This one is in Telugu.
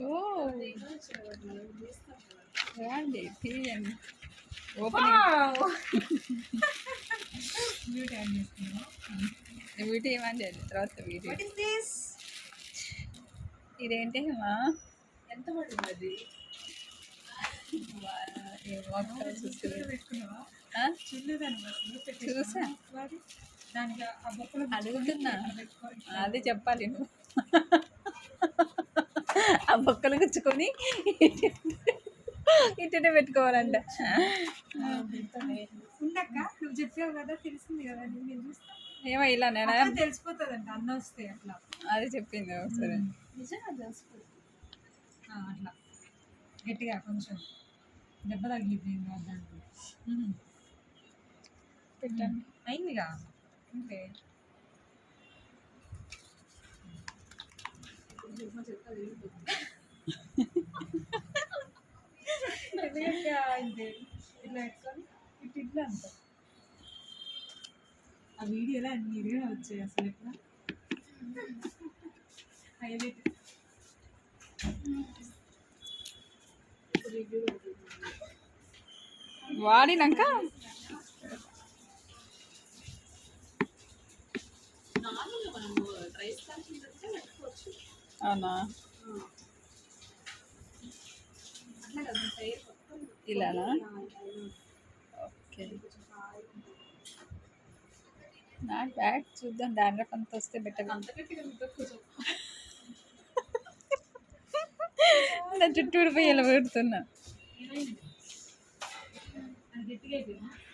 ఓ రండి తీయండి ఓపెన్ వీటి ఏమని తర్వాత వీడియో ఇదేంటి మా ఎంత పడుతుంది చూసా అడుగుతున్నా అది చెప్పాలి నువ్వు ఆ బొక్కలు గుచ్చుకొని ఇటు పెట్టుకోవాలంట. నువ్వు చెప్పావు కదా తెలిసింది కదా నేను చూస్తా ఏమో ఇలా నేను తెలిసిపోతుందంట అన్న వస్తే అట్లా అది చెప్పింది ఒకసారి నిజంగా తెలిసిపోతుంది అట్లా గట్టిగా కొంచెం దెబ్బ తగిలింది దాంట్లో పెట్టండి అయిందిగా అంటే ఇట్లా పెట్టుకొని ఇట్లా అంట ఆ వీడియోలో అన్ని ఇదిగా వచ్చాయి అసలు ఎట్లా హైలైట్ వాడినాక అవునా ఇలానా ఓకే నాట్ బ్యాడ్ చూద్దాం డాండ్రఫ్ అంత వస్తే బెటర్ నా చుట్టూ ఊడిపోయి ఇలా పెడుతున్నా గట్టిగా అయిపోయింది